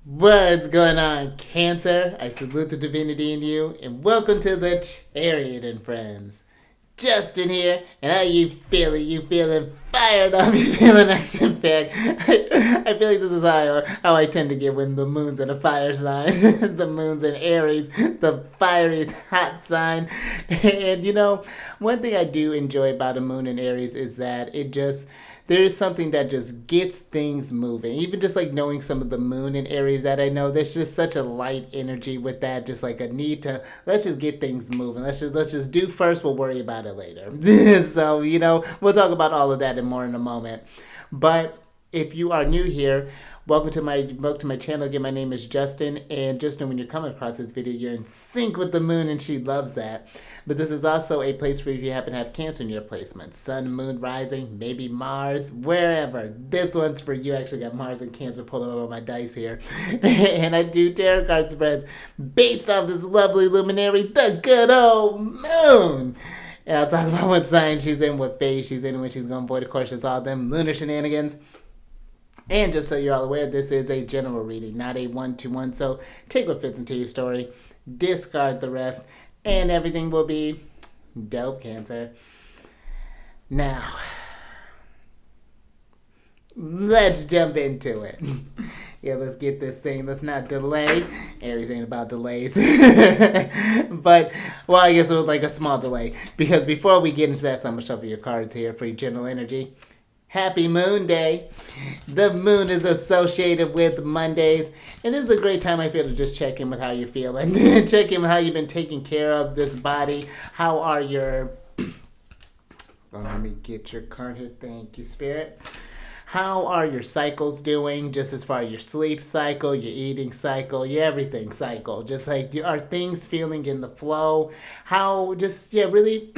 What's going on, Cancer? I salute the divinity in you, and welcome to the Chariot Friends. Justin here, and how you feeling? You feeling fired up? You feeling action packed? I feel like this is how I tend to get when the moon's in a fire sign. The moon's in Aries, the fiery hot sign. And one thing I do enjoy about a moon in Aries is that there is something that just gets things moving. Even just like knowing some of the moon in Aries that I know, there's just such a light energy with that. Just like a need to let's just get things moving. Let's just do first. We'll worry about it later. So we'll talk about all of that and more in a moment. But if you are new here, welcome to my channel. Again, my name is Justin, and just know when you're coming across this video, you're in sync with the moon, and she loves that. But this is also a place for if you happen to have Cancer in your placement, Sun, Moon, Rising, maybe Mars, wherever. This one's for you. I actually got Mars and Cancer pulled up on my dice here, and I do tarot card spreads based off this lovely luminary, the good old moon. And I'll talk about what sign she's in, what phase she's in, when she's going void. Of course, it's all them lunar shenanigans. And just so you're all aware, this is a general reading, not a one-to-one. So take what fits into your story, discard the rest, and everything will be dope, Cancer. Now, let's jump into it. Yeah, let's get this thing. Let's not delay. Aries ain't about delays. But, well, I guess it was like a small delay. Because before we get into that, so I'm going to shuffle your cards here for your general energy. Happy Moon Day. The moon is associated with Mondays. And this is a great time, I feel, to just check in with how you're feeling. Check in with how you've been taking care of this body. How are your... Let me get your card here. Thank you, Spirit. How are your cycles doing? Just as far as your sleep cycle, your eating cycle, your everything cycle. Just like, are things feeling in the flow? How, just, yeah, really...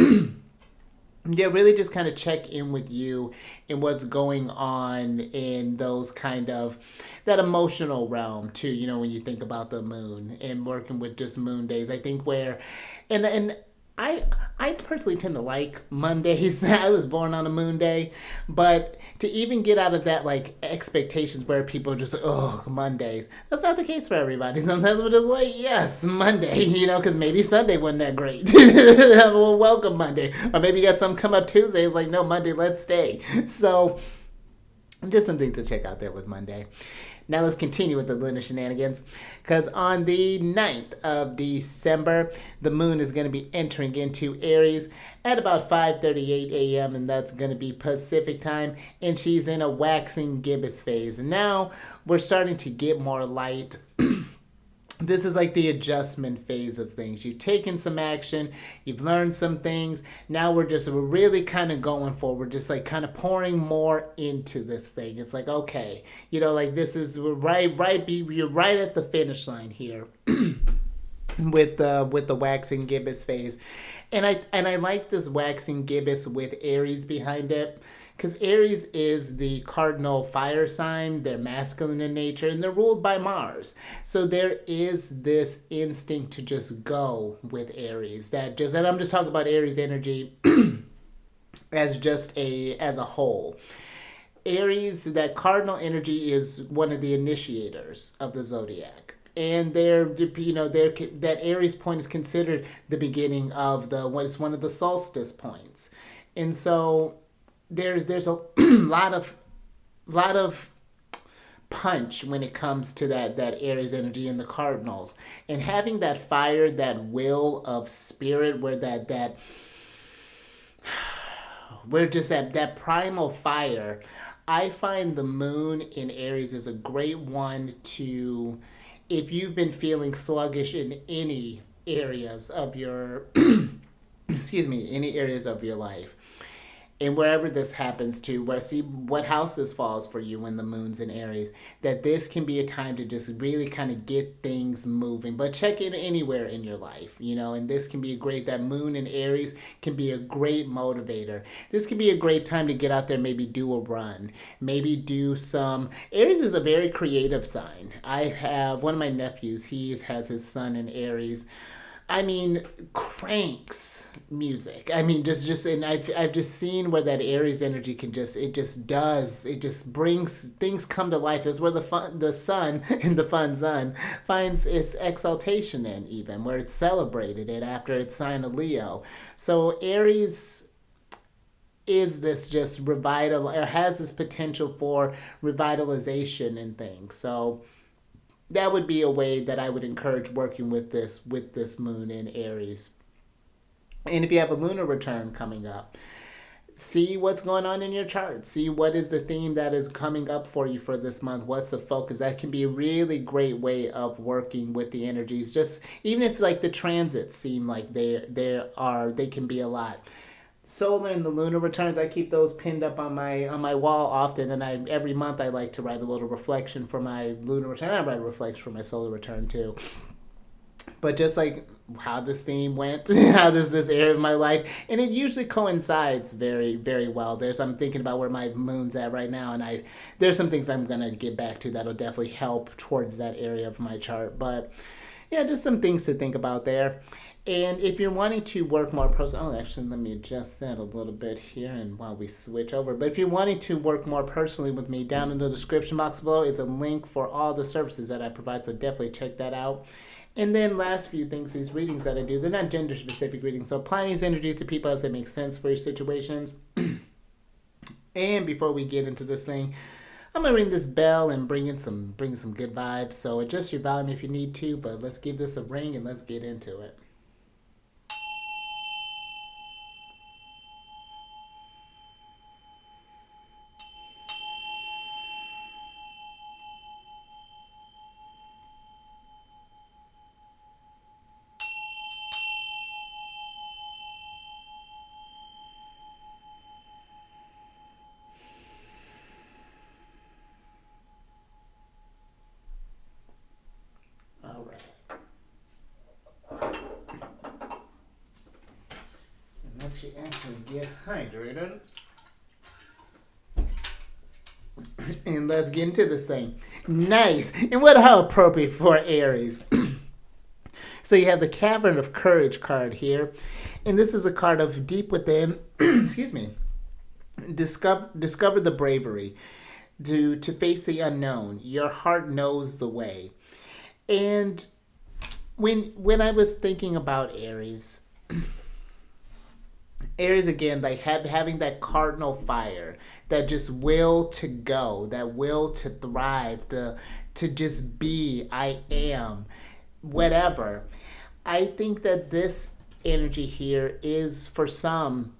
Yeah, really just kind of check in with you and what's going on in those kind of, that emotional realm too, when you think about the moon and working with just moon days. I think where, and I personally tend to like Mondays. I was born on a moon day, but to even get out of that like expectations where people are just like, oh, Mondays. That's not the case for everybody. Sometimes we're just like, yes, Monday, because maybe Sunday wasn't that great. Well, welcome Monday. Or maybe you got some come up Tuesday. It's like, no, Monday, let's stay. So just some things to check out there with Monday. Now let's continue with the lunar shenanigans, because on the 9th of December, the moon is going to be entering into Aries at about 5:38 a.m., and that's going to be Pacific time, and she's in a waxing gibbous phase. And now we're starting to get more light. This is like the adjustment phase of things. You've taken some action, you've learned some things. Now we're really kind of going for, we're just like kind of pouring more into this thing. It's like, okay, like this is you're right at the finish line here. With the waxing gibbous phase, and I like this waxing gibbous with Aries behind it, because Aries is the cardinal fire sign. They're masculine in nature, and they're ruled by Mars. So there is this instinct to just go with Aries. And I'm just talking about Aries energy as a whole. Aries, that cardinal energy, is one of the initiators of the zodiac. And that Aries point is considered the beginning of it's one of the solstice points. And so there's a lot of punch when it comes to that Aries energy in the cardinals. And having that fire, that will of spirit, where just that primal fire. I find the moon in Aries is a great one to, if you've been feeling sluggish in any areas of your any areas of your life, and wherever this happens to, where see what house this falls for you when the moon's in Aries, that this can be a time to just really kind of get things moving. But check in anywhere in your life, and this can be that moon in Aries can be a great motivator. This can be a great time to get out there, maybe do a run, maybe do some, Aries is a very creative sign. I have one of my nephews, he has his sun in Aries. I mean, cranks music. I mean, and I've just seen where that Aries energy can it just brings things come to life. Is where the sun and the fun sun finds its exaltation in, even where it's celebrated it after it's signed a Leo. So Aries is this just revital or has this potential for revitalization and things. So that would be a way that I would encourage working with this moon in Aries. And if you have a lunar return coming up, see what's going on in your chart. See what is the theme that is coming up for you for this month. What's the focus? That can be a really great way of working with the energies. Just even if like the transits seem like they can be a lot. Solar and the lunar returns, I keep those pinned up on my wall often, and I every month I like to write a little reflection for my lunar return. I write a reflection for my solar return too. But just like how this theme went, how this area of my life, and it usually coincides very very well. I'm thinking about where my moon's at right now, and there's some things I'm gonna get back to that'll definitely help towards that area of my chart. But yeah, just some things to think about there. And if you're wanting to work more personally, actually, let me adjust that a little bit here and while we switch over. But if you're wanting to work more personally with me, down in the description box below is a link for all the services that I provide, so definitely check that out. And then last few things, these readings that I do, they're not gender specific readings, so applying these energies to people as it makes sense for your situations. And before we get into this thing, I'm gonna ring this bell and bring in some good vibes. So adjust your volume if you need to, but let's give this a ring and let's get into it. All right. And let you actually get hydrated. And let's get into this thing. Nice. And how appropriate for Aries. So you have the Cavern of Courage card here. And this is a card of deep within, excuse me, discover the bravery to face the unknown. Your heart knows the way. And when I was thinking about Aries, Aries again, like having that cardinal fire, that just will to go, that will to thrive, to just be, I am, whatever. I think that this energy here is for some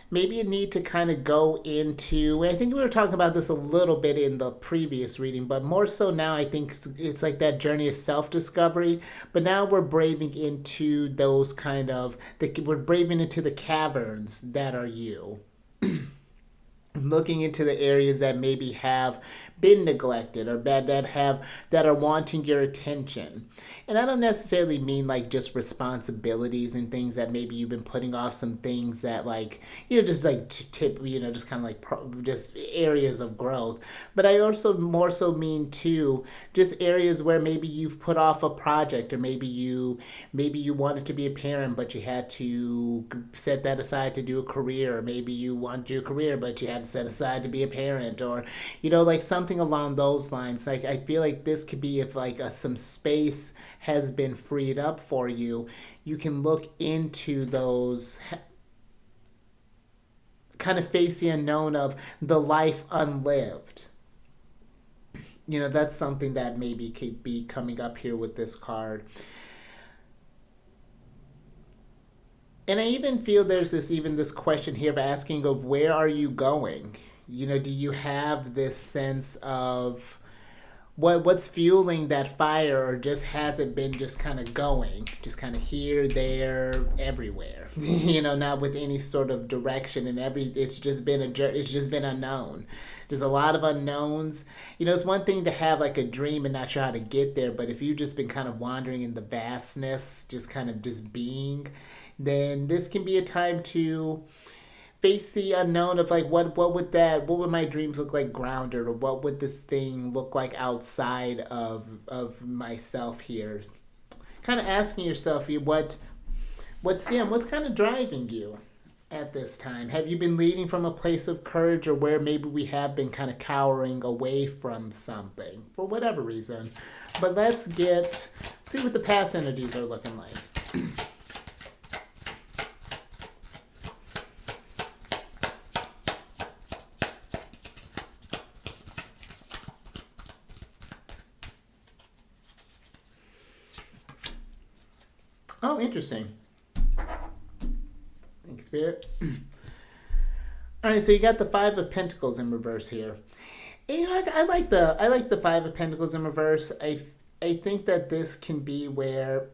maybe you need to kind of go into, I think we were talking about this a little bit in the previous reading, but more so now I think it's like that journey of self-discovery, but now we're braving into those we're braving into the caverns that are you. Looking into the areas that maybe have been neglected or that are wanting your attention. And I don't necessarily mean like just responsibilities and things that maybe you've been putting off, some things that like just like just kind of like just areas of growth. But I also more so mean too just areas where maybe you've put off a project, or maybe you wanted to be a parent but you had to set that aside to do a career, or maybe you want to do a career but you had to set aside to be a parent, or like something along those lines. Like I feel like this could be if like some space has been freed up for you, you can look into those, kind of face the unknown of the life unlived. That's something that maybe could be coming up here with this card. And I even feel there's this question here of asking of where are you going? Do you have this sense of what's fueling that fire, or just has it been just kind of going, just kind of here, there, everywhere? Not with any sort of direction, and it's just been unknown. There's a lot of unknowns. It's one thing to have like a dream and not sure how to get there, but if you've just been kind of wandering in the vastness, just kind of just being, then this can be a time to face the unknown of like what would my dreams look like grounded, or what would this thing look like outside of myself here. kind of asking yourself what's kind of driving you at this time. Have you been leading from a place of courage, or where maybe we have been kind of cowering away from something for whatever reason? But let's see what the past energies are looking like. Oh, interesting. Thank you, Spirit. All right, so you got the Five of Pentacles in reverse here. And, you know, I like the Five of Pentacles in reverse. I think that this can be where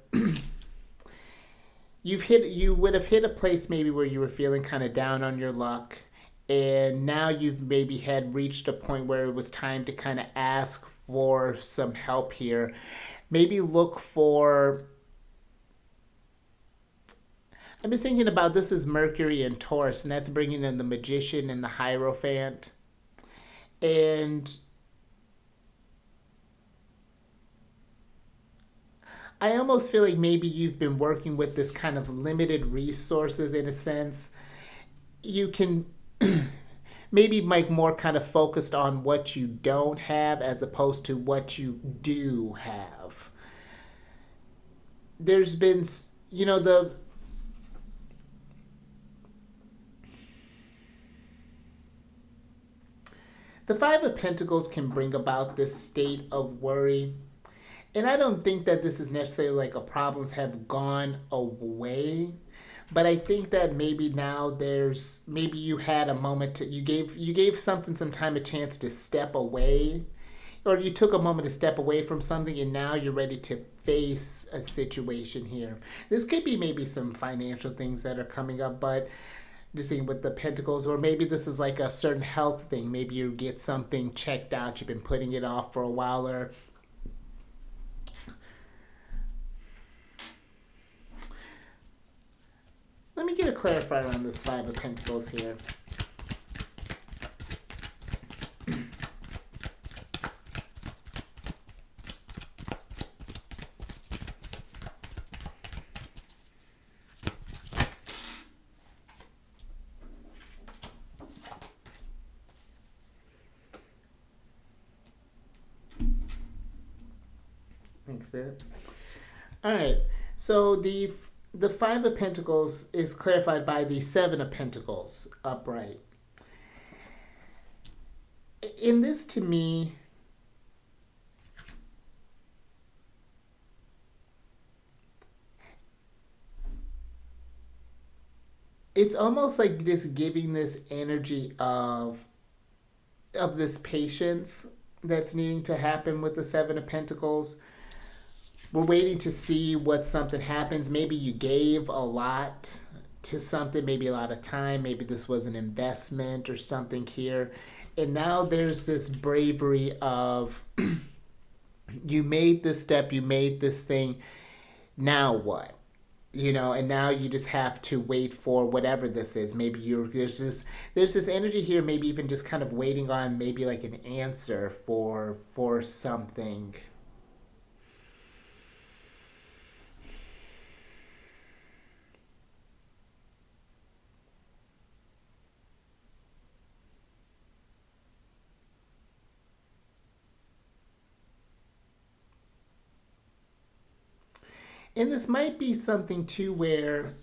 you would have hit a place maybe where you were feeling kind of down on your luck, and now you've maybe had reached a point where it was time to kind of ask for some help here. Maybe look for. I've been thinking about this is Mercury and Taurus, and that's bringing in the Magician and the Hierophant. And I almost feel like maybe you've been working with this kind of limited resources in a sense. You can maybe make more kind of focused on what you don't have as opposed to what you do have. There's been, you know, the Five of Pentacles can bring about this state of worry. And I don't think that this is necessarily like problems have gone away. But I think that maybe now maybe you had a moment you gave something some time a chance to step away. Or you took a moment to step away from something, and now you're ready to face a situation here. This could be maybe some financial things that are coming up, but just seeing with the Pentacles, or maybe this is like a certain health thing. Maybe you get something checked out, you've been putting it off for a while, or let me get a clarifier on this Five of Pentacles here. Thanks, Spirit. All right, so the Five of Pentacles is clarified by the Seven of Pentacles upright. In this, to me, it's almost like this giving this energy of this patience that's needing to happen with the Seven of Pentacles. We're waiting to see what something happens. Maybe you gave a lot to something, maybe a lot of time. Maybe this was an investment or something here. And now there's this bravery of you made this step, you made this thing. Now what? You know, and now you just have to wait for whatever this is. Maybe there's this energy here, maybe even just kind of waiting on maybe like an answer for something. And this might be something too where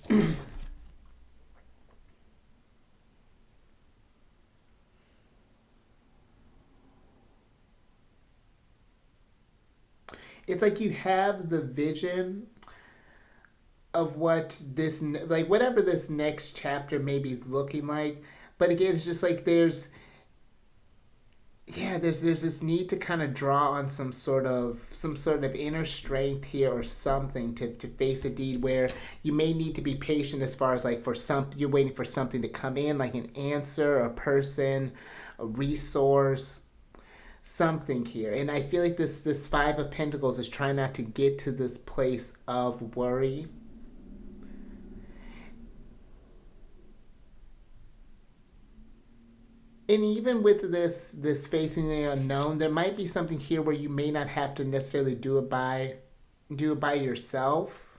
it's like you have the vision of what this, like whatever this next chapter maybe is looking like. But again, it's just like there's this need to kind of draw on some sort of inner strength here or something to face a deed where you may need to be patient as far as like you're waiting for something to come in, like an answer, a person, a resource, something here. And I feel like this Five of Pentacles is trying not to get to this place of worry. And even with this facing the unknown, there might be something here where you may not have to necessarily do it by do it by yourself.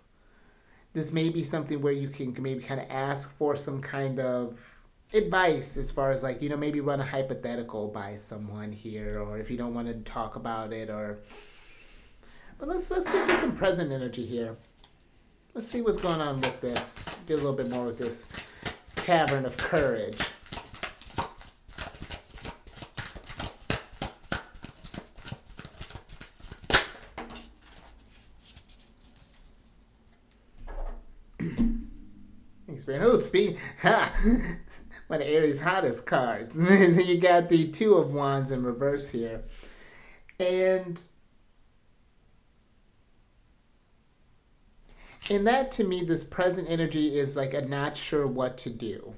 This may be something where you can maybe kind of ask for some kind of advice as far as like, maybe run a hypothetical by someone here, or if you don't want to talk about it, or but let's get some present energy here. Let's see what's going on with this. Get a little bit more with this Cavern of Courage. Oh, speaking, one of Aries' hottest cards. And then you got the Two of Wands in reverse here. And in that, to me, this present energy is like a not sure what to do.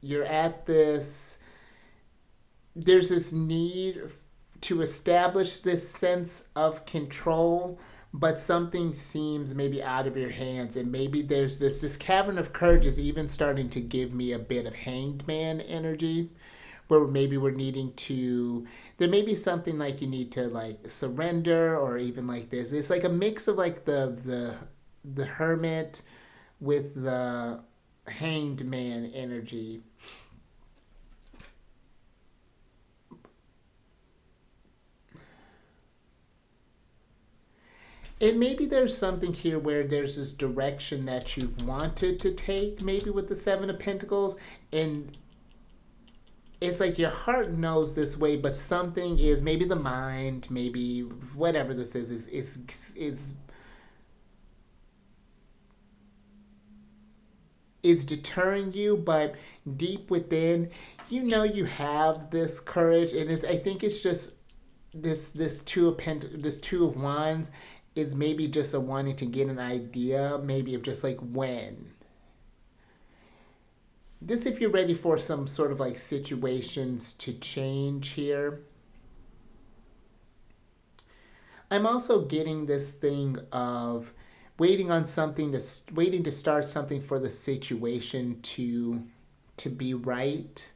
You're at this, there's this need to establish this sense of control, but something seems maybe out of your hands, and maybe there's this Cavern of Courage is even starting to give me a bit of Hanged Man energy, where maybe we're needing to, there may be something like you need to like surrender, or even like this. It's like a mix of like the Hermit with the Hanged Man energy. And maybe there's something here where there's this direction that you've wanted to take, maybe with the Seven of Pentacles, and it's like your heart knows this way, but something is, maybe the mind, maybe whatever this is deterring you, but deep within, you have this courage, and I think it's just this Two of Wands is maybe just a wanting to get an idea, maybe of just like when. Just if you're ready for some sort of like situations to change here. I'm also getting this thing of waiting to start something for the situation to be right.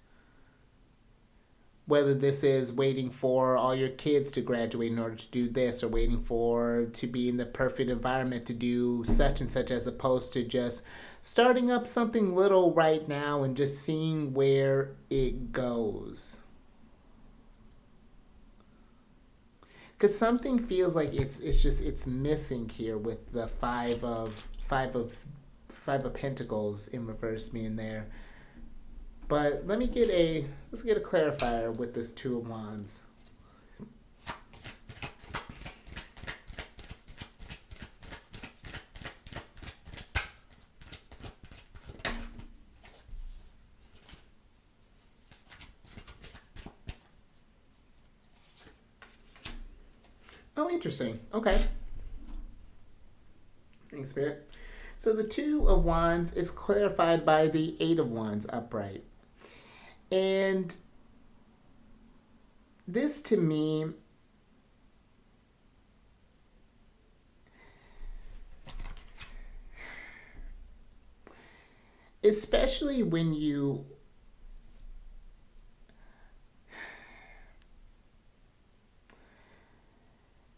Whether this is waiting for all your kids to graduate in order to do this, or waiting for to be in the perfect environment to do such and such, as opposed to just starting up something little right now and just seeing where it goes. Because something feels like it's missing here with the five of Pentacles in reverse being there. But let's get a clarifier with this Two of Wands. Oh, interesting. Okay. Thanks, Spirit. So the Two of Wands is clarified by the Eight of Wands upright. And this to me, especially when you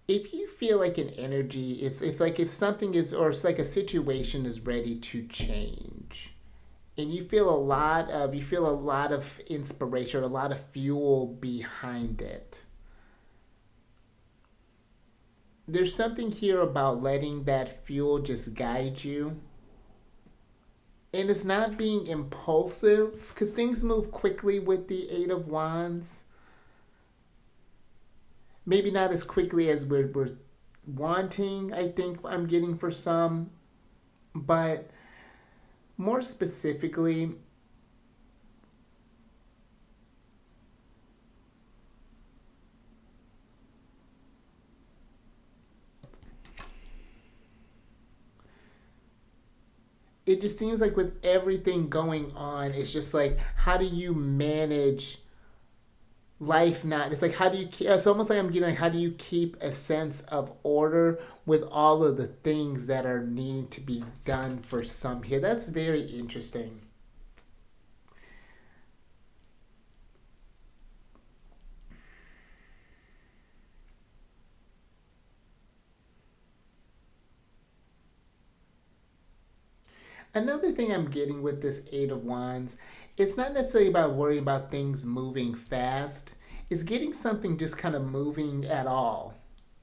if you feel like an energy is, if something is, or it's like a situation is ready to change, and you feel a lot of inspiration, a lot of fuel behind it. There's something here about letting that fuel just guide you. And it's not being impulsive, because things move quickly with the Eight of Wands. Maybe not as quickly as we're wanting, I think I'm getting for some. But more specifically, it just seems like with everything going on, it's just like, how do you manage life? Not, it's like, how do you, it's almost like I'm getting like, how do you keep a sense of order with all of the things that are needing to be done for some here? That's very interesting. Another thing I'm getting with this Eight of Wands, it's not necessarily about worrying about things moving fast. It's getting something just kind of moving at all.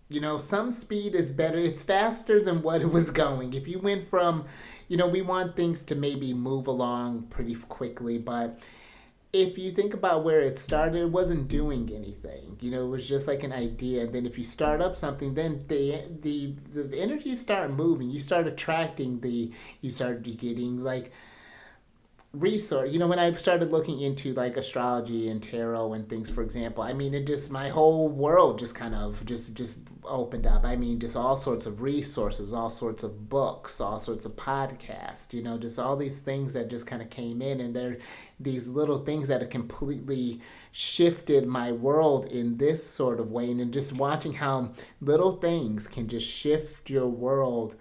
You know, some speed is better. It's faster than what it was going. If you went from, we want things to maybe move along pretty quickly, but if you think about where it started, it wasn't doing anything. It was just like an idea. And then if you start up something, then the energies start moving. You start attracting you start getting like resource. When I started looking into like astrology and tarot and things, for example, I mean, it just my whole world just kind of just opened up. I mean, just all sorts of resources, all sorts of books, all sorts of podcasts. Just all these things that just kind of came in, and they're these little things that have completely shifted my world in this sort of way. And then just watching how little things can just shift your world.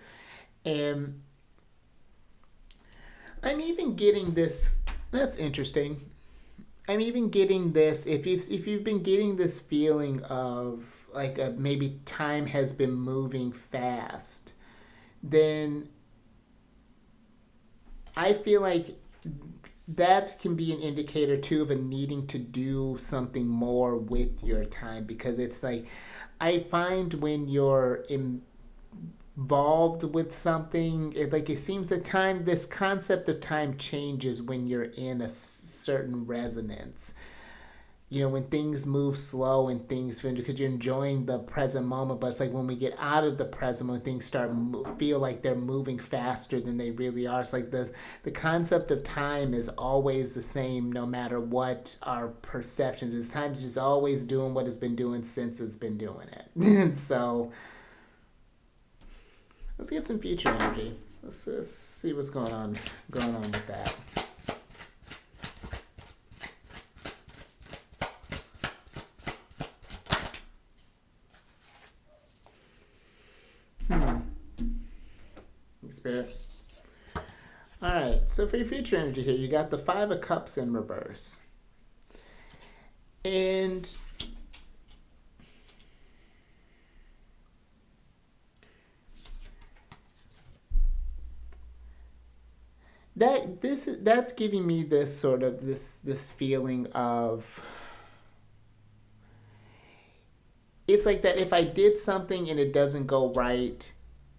And I'm even getting this. That's interesting. I'm even getting this. If you've been getting this feeling of like maybe time has been moving fast, then I feel like that can be an indicator too of a needing to do something more with your time, because it's like I find when you're involved with something, it seems that this concept of time changes when you're in a certain resonance. When things move slow and things, because you're enjoying the present moment, but it's like when we get out of the present, when things start feel like they're moving faster than they really are. It's like the concept of time is always the same no matter what our perception is. Time's just always doing what it's been doing since it's been doing it. And so let's get some future energy. Let's see what's going on with that. Spirit. All right. So for your future energy here, you got the Five of Cups in reverse, and that's giving me this sort of this feeling of, it's like that if I did something and it doesn't go right,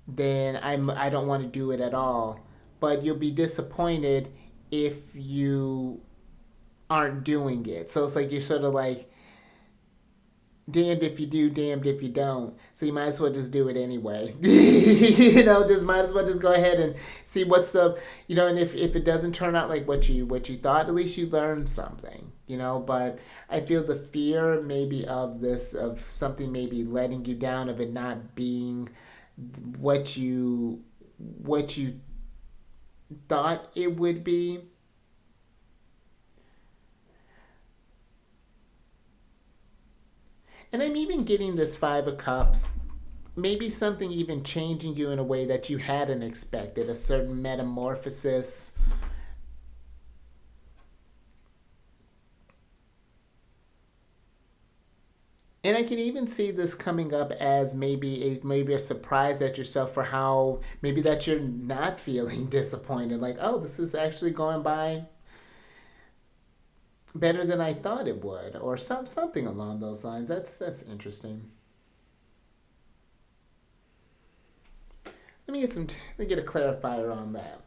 then I don't want to do it at all. But you'll be disappointed if you aren't doing it. So it's like you're sort of like damned if you do, damned if you don't. So you might as well just do it anyway. Just might as well just go ahead and see what's and if it doesn't turn out like what you thought, at least you learned something. But I feel the fear maybe of this, of something maybe letting you down, of it not being what you thought it would be. And I'm even getting this Five of Cups. Maybe something even changing you in a way that you hadn't expected, a certain metamorphosis. And I can even see this coming up as maybe a surprise at yourself for how maybe that you're not feeling disappointed. Like, oh, this is actually going by better than I thought it would, or something along those lines. That's interesting. Let me get a clarifier on that.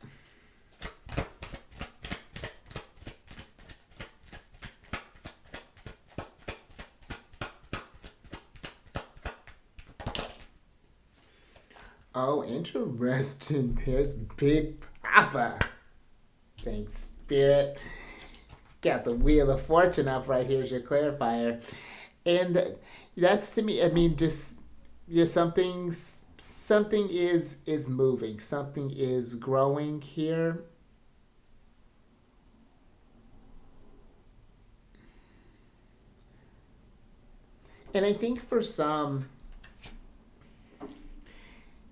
Oh, interesting. There's Big Papa. Thanks, Spirit. Got the Wheel of Fortune up right here as your clarifier. And that's, to me, I mean, just, yeah, something is moving. Something is growing here. And I think for some,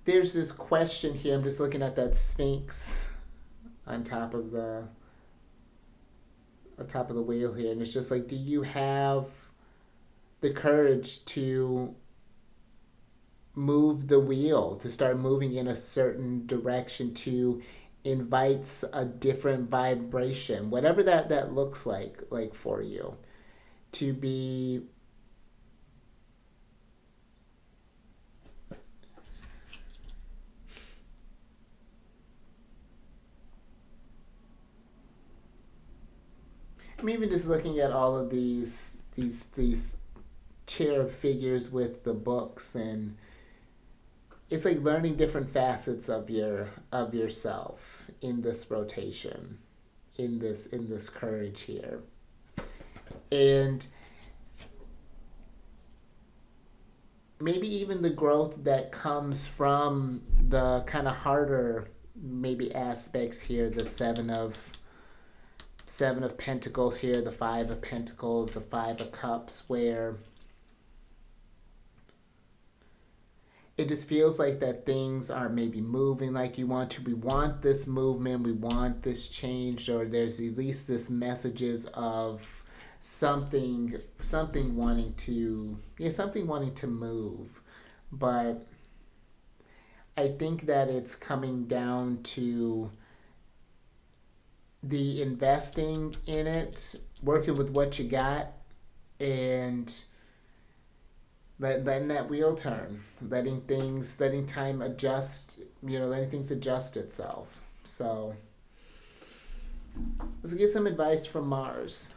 there's this question here. I'm just looking at that Sphinx on top of the wheel here, and it's just like, do you have the courage to move the wheel, to start moving in a certain direction, to invites a different vibration, whatever that looks like for you, to be I'm even just looking at all of these chair figures with the books, and it's like learning different facets of yourself in this rotation, in this courage here. And maybe even the growth that comes from the kind of harder maybe aspects here, the seven of pentacles here, the 5 of pentacles, the 5 of cups, where it just feels like that things aren't maybe moving like you want to. We want this movement, we want this change, or there's at least this messages of something wanting to, something wanting to move. But I think that it's coming down to the investing in it, working with what you got, and letting that wheel turn, letting time adjust, letting things adjust itself. So let's get some advice from Mars.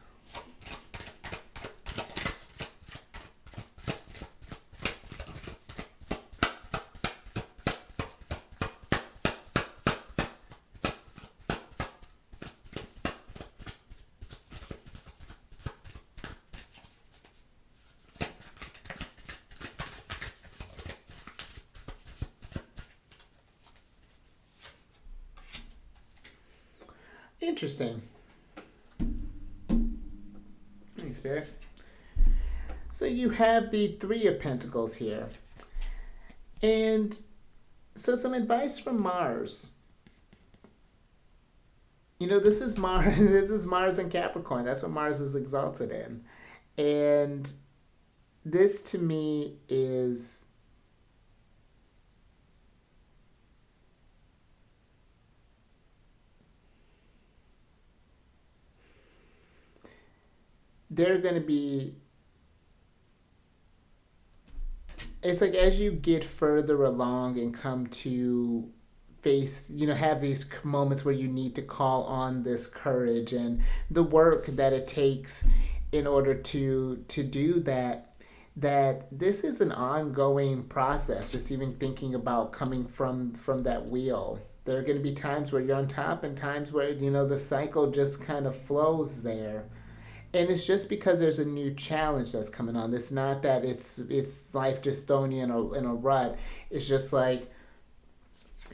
Interesting. Thanks, Spirit. So you have the 3 of Pentacles here. And so some advice from Mars. This is Mars. This is Mars in Capricorn. That's what Mars is exalted in. And this to me is they're going to be, it's like as you get further along and come to face, have these moments where you need to call on this courage and the work that it takes in order to do that, that this is an ongoing process. Just even thinking about coming from that wheel, there are going to be times where you're on top and times where the cycle just kind of flows there. And it's just because there's a new challenge that's coming on. It's not that it's life just throwing you in a rut. It's just like,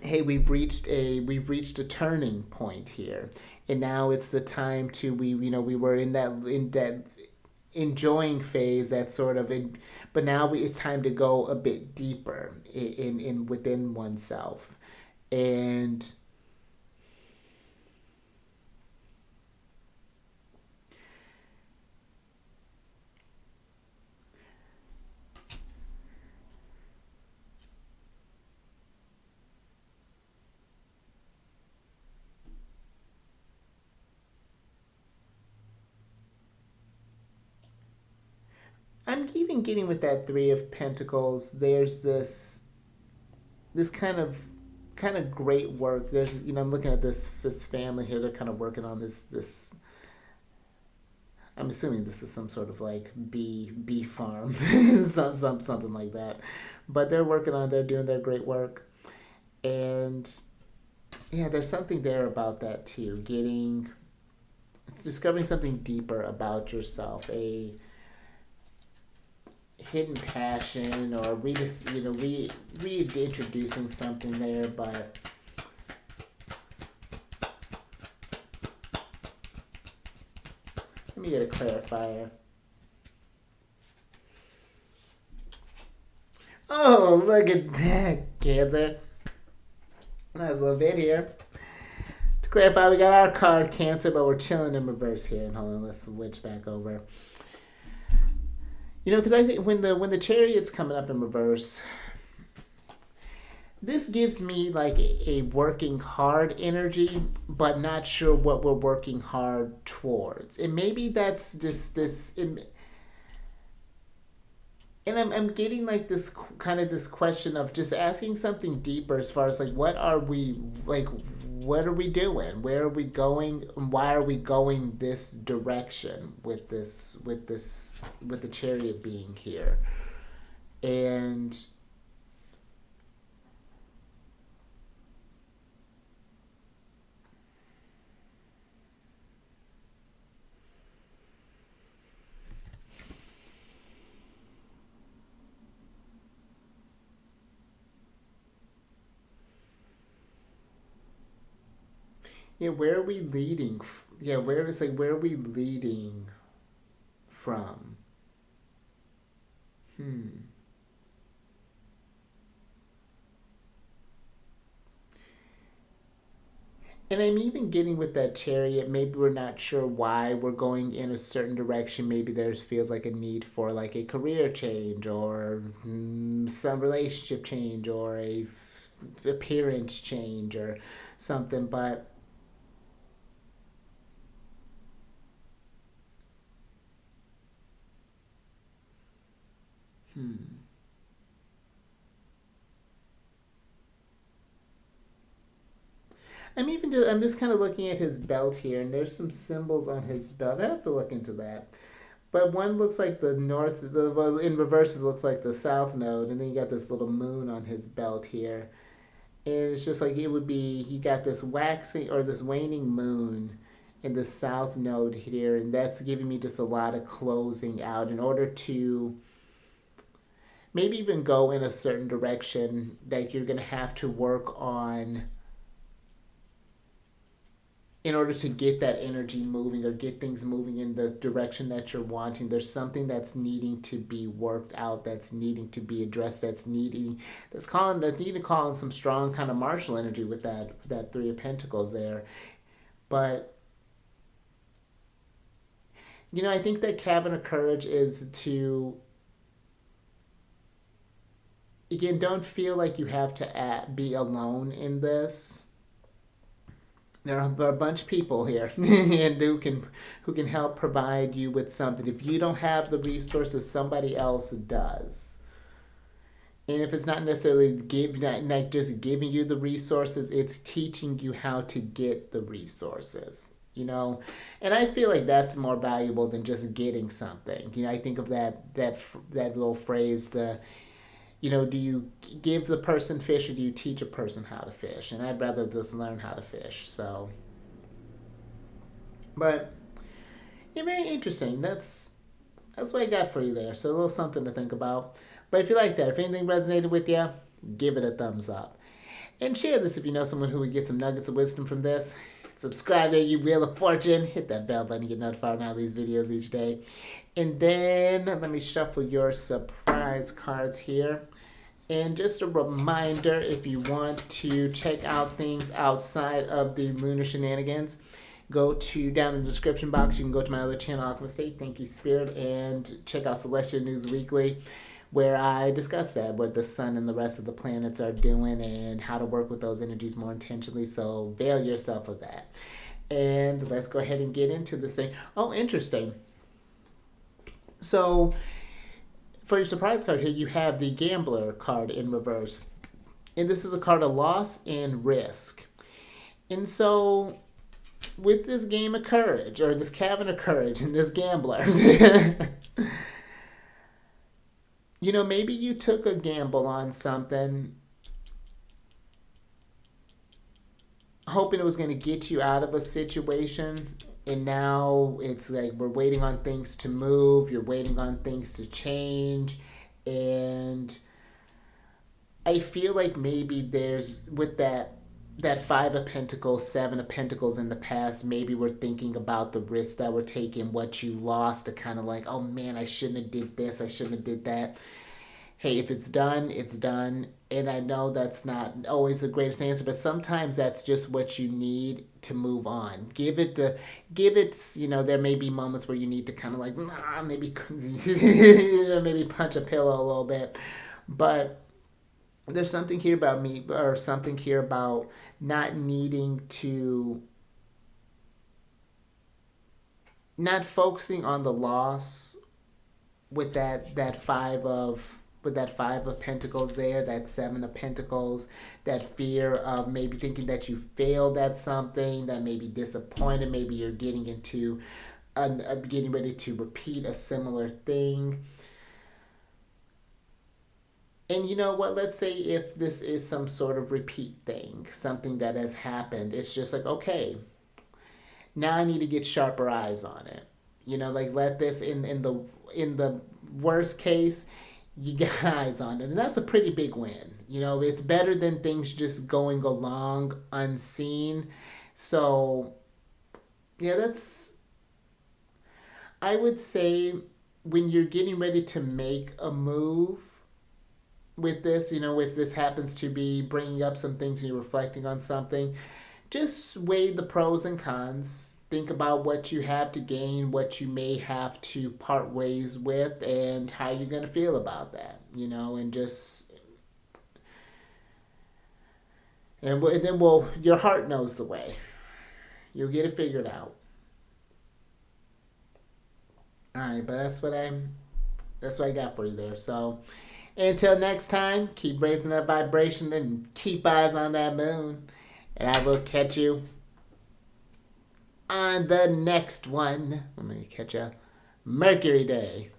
hey, we've reached a turning point here, and now it's the time to we were in that enjoying phase, that sort of, but now it's time to go a bit deeper in within oneself, and I'm even getting with that 3 of Pentacles. There's this kind of great work. There's I'm looking at this family here. They're kind of working on this. I'm assuming this is some sort of like bee farm, something like that. But they're working on. They're doing their great work, and yeah, there's something there about that too. Discovering something deeper about yourself, a hidden passion, or reintroducing something there. But let me get a clarifier. Oh, look at that, Cancer. Nice little bit here. To clarify, we got our card Cancer, but we're chilling in reverse here. And hold on, let's switch back over. Because I think when the Chariot's coming up in reverse, this gives me like a working hard energy, but not sure what we're working hard towards. And maybe that's just this. And I'm getting like this kind of this question of just asking something deeper as far as like what are we doing, where are we going, and why are we going this direction with with the chariot being here. And yeah, where are we leading yeah, where are we leading from? Hmm. And I'm even getting with that chariot, maybe we're not sure why we're going in a certain direction. Maybe there feels like a need for like a career change or some relationship change or appearance change or something. But hmm. I'm just kind of looking at his belt here, and there's some symbols on his belt. I have to look into that. But one looks like the north, the well, in reverses looks like the south node, and then you got this little moon on his belt here. And it's just like it would be you got this waxing or this waning moon in the south node here, and that's giving me just a lot of closing out in order to maybe even go in a certain direction that you're going to have to work on in order to get that energy moving or get things moving in the direction that you're wanting. There's something that's needing to be worked out, that's needing to be addressed, that's needing to call in some strong kind of martial energy with that three of pentacles there. But I think that cabin of courage is to, again, don't feel like you have to be alone in this. There are a bunch of people here and who can help provide you with something. If you don't have the resources, somebody else does. And if it's not necessarily not just giving you the resources, it's teaching you how to get the resources. And I feel like that's more valuable than just getting something. I think of that little phrase, do you give the person fish or do you teach a person how to fish? And I'd rather just learn how to fish. So, but yeah, very interesting. That's what I got for you there. So a little something to think about. But if you like that, if anything resonated with you, give it a thumbs up. And share this if you know someone who would get some nuggets of wisdom from this. Subscribe there, you Wheel of Fortune. Hit that bell button to get notified on all these videos each day. And then let me shuffle your surprise cards here. And just a reminder, if you want to check out things outside of the Lunar shenanigans, go to down in the description box. You can go to my other channel, Alchemist State, Thank You Spirit, and check out Celestial News Weekly, where I discuss that, what the sun and the rest of the planets are doing and how to work with those energies more intentionally. So avail yourself of that. And let's go ahead and get into this thing. Oh, interesting. So for your surprise card here, you have the Gambler card in reverse. And this is a card of loss and risk. And so with this game of courage, or this cabin of courage and this gambler, maybe you took a gamble on something hoping it was going to get you out of a situation, and now it's like we're waiting on things to move, you're waiting on things to change. And I feel like maybe there's, with that Five of Pentacles, Seven of Pentacles in the past, maybe we're thinking about the risks that were taken, what you lost, to kind of like, oh man, I shouldn't have did this, I shouldn't have did that. Hey, if it's done, it's done. And I know that's not always the greatest answer, but sometimes that's just what you need to move on. There may be moments where you need to kind of like, maybe, maybe punch a pillow a little bit. But there's something here about me, or something here about not needing to, not focusing on the loss with that five of pentacles there, that seven of pentacles, that fear of maybe thinking that you failed at something, that maybe disappointed, maybe you're getting into getting ready to repeat a similar thing. And you know what? Let's say if this is some sort of repeat thing, something that has happened, it's just like, okay, now I need to get sharper eyes on it. Like let this in the worst case, you got eyes on it, and that's a pretty big win. It's better than things just going along unseen. So yeah, that's, I would say, when you're getting ready to make a move with this, if this happens to be bringing up some things and you're reflecting on something, just weigh the pros and cons. Think about what you have to gain, what you may have to part ways with, and how you're going to feel about that, and just, and then, well, your heart knows the way. You'll get it figured out. All right, but that's what I got for you there. So until next time, keep raising that vibration and keep eyes on that moon. And I will catch you on the next one. I'm going to catch you Mercury Day.